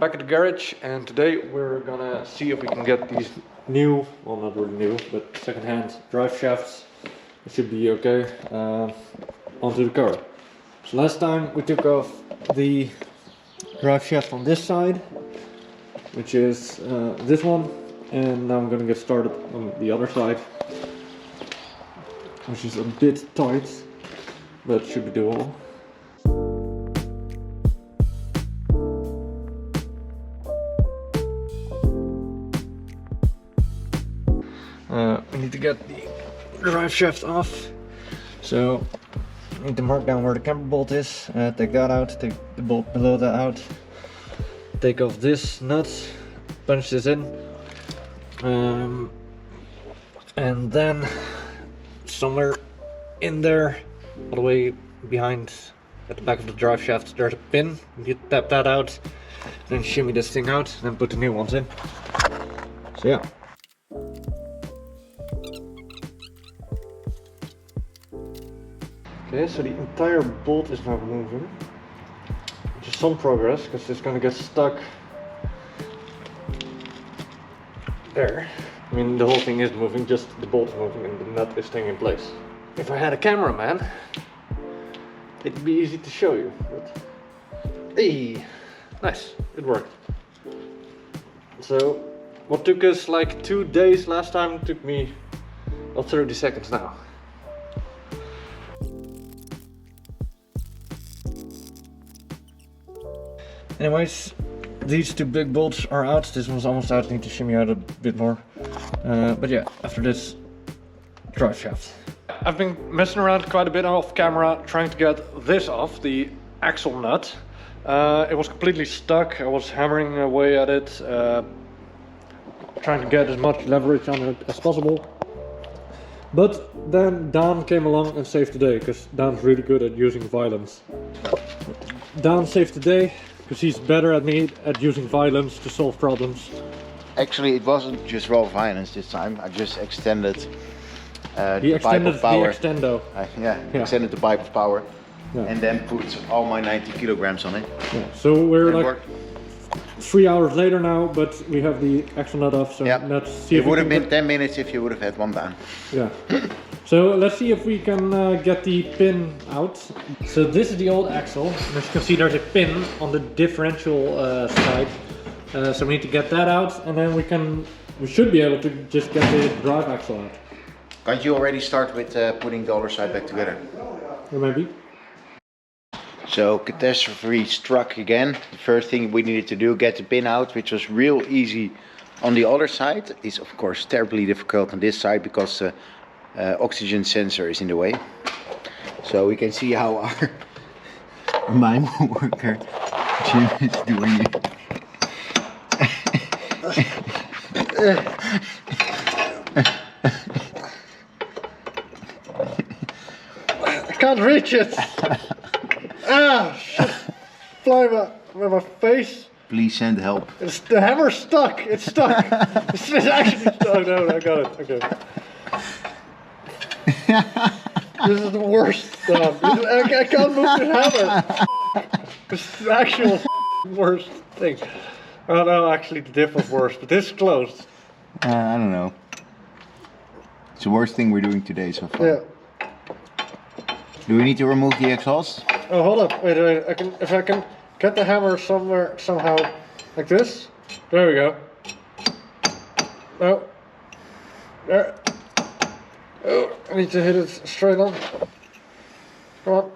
back at the garage, and today we're gonna see if we can get these new, well not really new, but second-hand drive shafts, it should be okay, onto the car. So last time we took off the drive shaft on this side, which is this one, and now I'm gonna get started on the other side, which is a bit tight, but should be doable. We need to get the drive shaft off, so I need to mark down where the camber bolt is, take that out, take the bolt below that out, take off this nut, punch this in, and then somewhere in there, all the way behind at the back of the drive shaft, there's a pin. You need to tap that out, then shimmy this thing out, then put the new ones in. So yeah. Okay, so the entire bolt is now moving, which is some progress, because it's gonna get stuck there. I mean, the whole thing is moving, just the bolt is moving and the nut is staying in place. If I had a cameraman, it'd be easy to show you, but hey, nice, it worked. So, what took us like 2 days last time took me about 30 seconds now. Anyways, these two big bolts are out. This one's almost out. I need to shimmy out a bit more. But yeah, after this, drive shaft. I've been messing around quite a bit off camera trying to get this off, the axle nut. It was completely stuck. I was hammering away at it, trying to get as much leverage on it as possible. But then Dan came along and saved the day, because Dan's really good at using violence. Dan saved the day, because he's better at me at using violence to solve problems. Actually, it wasn't just raw violence this time. I just extended the pipe of power. The extendo. Extended the pipe of power, and then put all my 90 kilograms on it. Yeah. So we're like 3 hours later now, but we have the axle nut off. So let's see. It would have been 10 minutes if you would have had one down. Yeah. So let's see if we can get the pin out. So this is the old axle. As you can see, there's a pin on the differential side. So we need to get that out, and then we should be able to just get the drive axle out. Can't you already start with putting the other side back together? Or maybe. So catastrophe struck again. The first thing we needed to do, get the pin out, which was real easy on the other side. It's of course terribly difficult on this side because oxygen sensor is in the way. So we can see how our mime worker Jim is doing it. I can't reach it! Ah, shit! Fly with my face. Please send help. The hammer's stuck! It's stuck! It's actually stuck! No, I got it. Okay. This is the worst stuff. I can't move the hammer. This is the actual worst thing. Oh no, actually the diff was worse, but this is closed. I don't know. It's the worst thing we're doing today so far. Yeah. Do we need to remove the exhaust? Oh, hold up. Wait. If I can get the hammer somewhere, somehow, like this. There we go. No. There. Oh, I need to hit it straight on. Come on.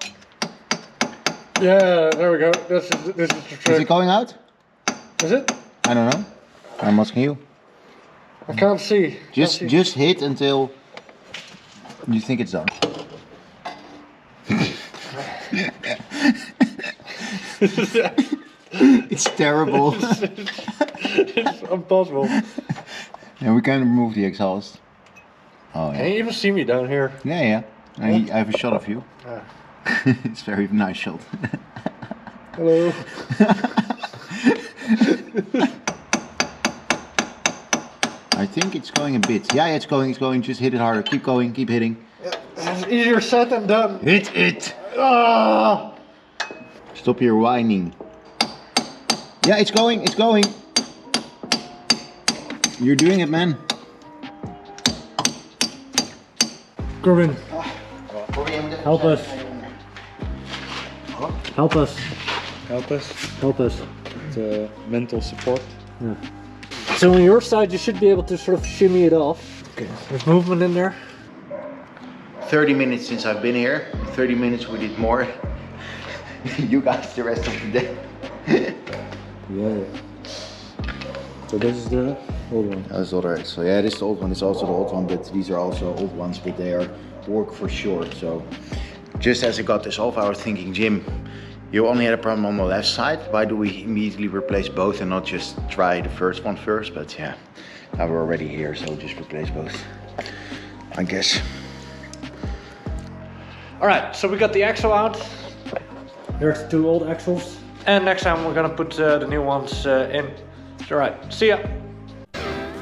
Yeah, there we go. This is the trick. Is it going out? Is it? I don't know. I'm asking you. I can't see. Just hit until you think it's done. It's terrible. It's impossible. Yeah, we can remove the exhaust. Oh yeah. Can you even see me down here? Yeah. I have a shot of you. Ah. It's a very nice shot. Hello. I think it's going a bit. Yeah, it's going. Just hit it harder. Keep going. Keep hitting. It's easier said than done. Hit it. Ah! Stop your whining. Yeah, it's going, it's going. You're doing it, man. Corbin, help us. Help us. Help us. Help us. The mental support. Yeah. So on your side, you should be able to sort of shimmy it off. Okay. There's movement in there. 30 minutes since I've been here. 30 minutes we did more. You guys the rest of the day. Yeah. So this is the old one. That's the other. So yeah, this is the old one. It's also the old one, but these are also old ones, but they are work for sure. So just as I got this off, I was thinking, Jim, you only had a problem on the left side. Why do we immediately replace both and not just try the first one first? But yeah, now we're already here, so just replace both, I guess. All right, so we got the axle out. There's 2 old axles. And next time we're gonna put the new ones in. All right, see ya.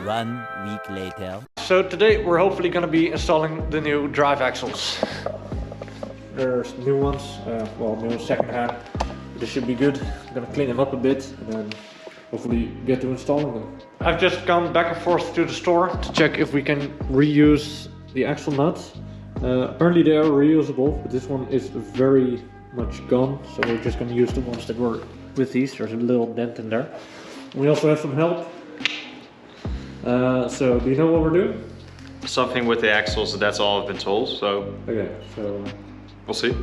1 week later. So today we're hopefully gonna be installing the new drive axles. There's new ones, well, new second hand. This should be good. I'm gonna clean them up a bit and then hopefully get to installing them. I've just gone back and forth to the store to check if we can reuse the axle nuts. Apparently they are reusable, but this one is very much gone, so we're just gonna use the ones that were with these. There's a little dent in there. We also have some help. So do you know what we're doing? Something with the axles, that's all I've been told, so Okay, so we'll see.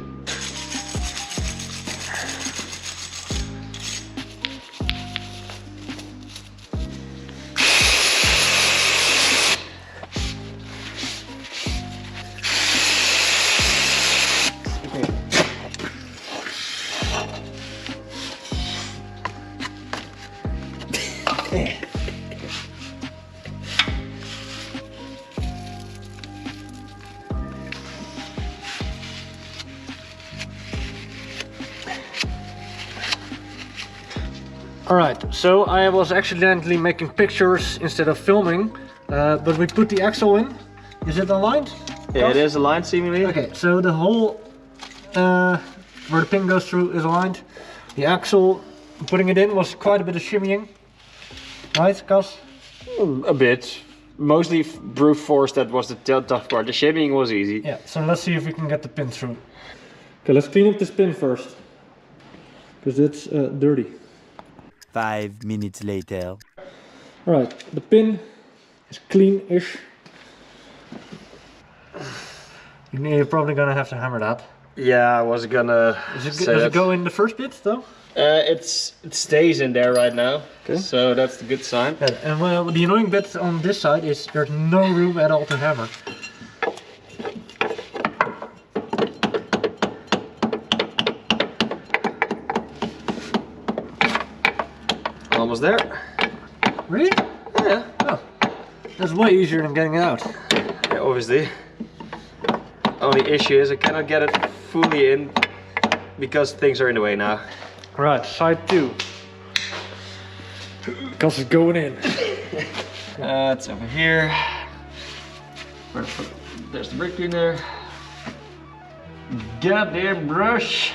Alright, so I was accidentally making pictures instead of filming, but we put the axle in. Is it aligned? Yeah, it is aligned seemingly. Okay, so the hole where the pin goes through is aligned. The axle, putting it in, was quite a bit of shimmying. Right, Cas? A bit. Mostly brute force, that was the tough part. The shimming was easy. Yeah, so let's see if we can get the pin through. Okay, let's clean up this pin first, because it's dirty. 5 minutes later. Alright, the pin is clean-ish. You're probably gonna have to hammer that. Yeah, I was gonna Does it go in the first bit though? it stays in there right now, Okay. so that's the good sign. Yeah, and well, the annoying bit on this side is there's no room at all to hammer. Almost there. Really? Yeah, Oh, that's way easier than getting it out. yeah, obviously. Only issue is I cannot get it fully in because things are in the way now. Right, side 2. Because it's going in. It's over here. There's the brake cleaner. Goddamn brush.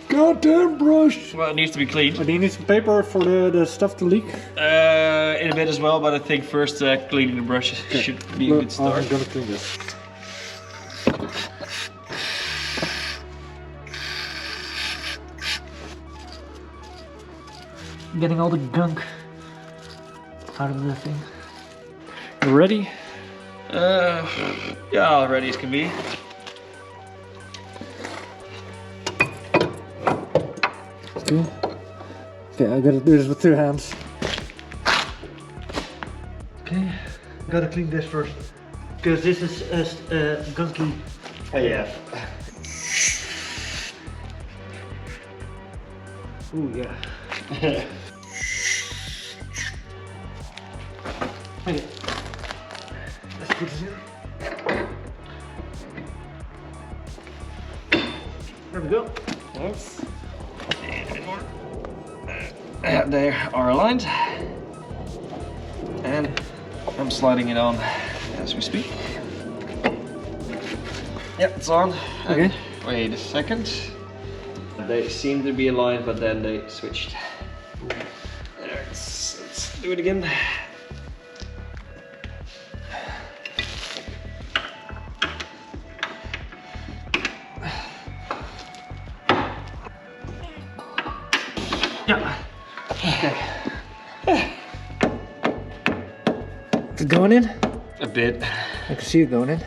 Goddamn brush! Well, it needs to be cleaned. Do you need some paper for the stuff to leak? In a bit as well, but I think first cleaning the brushes should be a good start. I'm gonna clean this. Getting all the gunk out of the thing. You ready? Yeah, all ready as can be. Okay. Okay, I gotta do this with 2 hands. Okay, gotta clean this first. Because this is gunky. Yeah. Ooh, yeah. Okay. Let's put this in. There we go. Yes. They are aligned. And I'm sliding it on as we speak. Yep, it's on. Okay. Wait a second. They seem to be aligned, but then they switched. Do it again. Yeah. Okay. Is it going in? A bit. I can see it going in.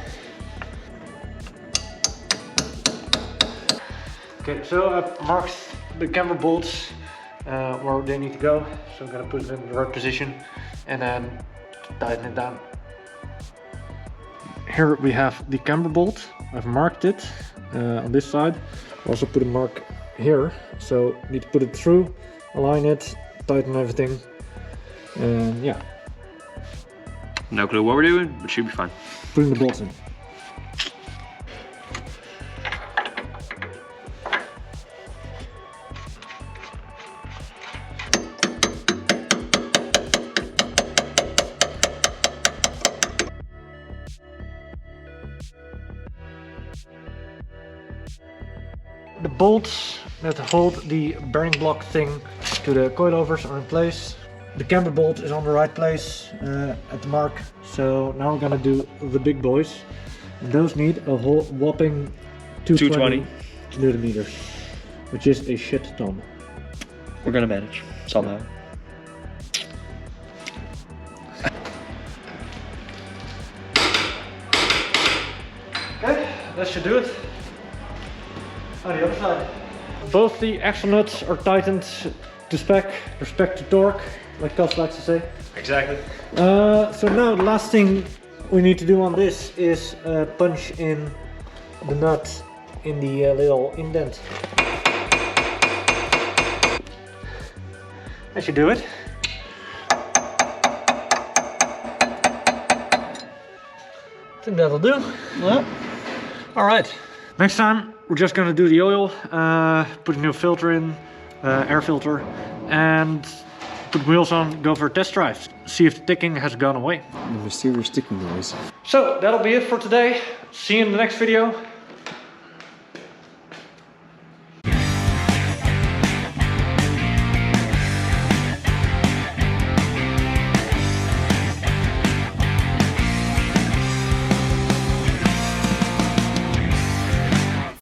Okay, so I've marked the camber bolts where they need to go. So I'm gonna put them in the right position and then tighten it down. Here we have the camber bolt. I've marked it on this side. I also put a mark here. So you need to put it through, align it, tighten everything, and yeah. No clue what we're doing, but should be fine. Putting the bolts in. The bolts that hold the bearing block thing to the coilovers are in place. The camber bolt is on the right place at the mark. So now we're gonna do the big boys. And those need a whole whopping 220 millimeters, which is a shit ton. We're gonna manage somehow. Okay, that should do it. On the other side. Both the axle nuts are tightened to spec, respect to torque, like Kels likes to say. Exactly. So now the last thing we need to do on this is punch in the nut in the little indent. That should do it. I think that'll do. Well, all right. Next time we're just gonna do the oil, put a new filter in, air filter, and put wheels on, go for a test drive, see if the ticking has gone away. The mysterious ticking noise. So that'll be it for today. See you in the next video.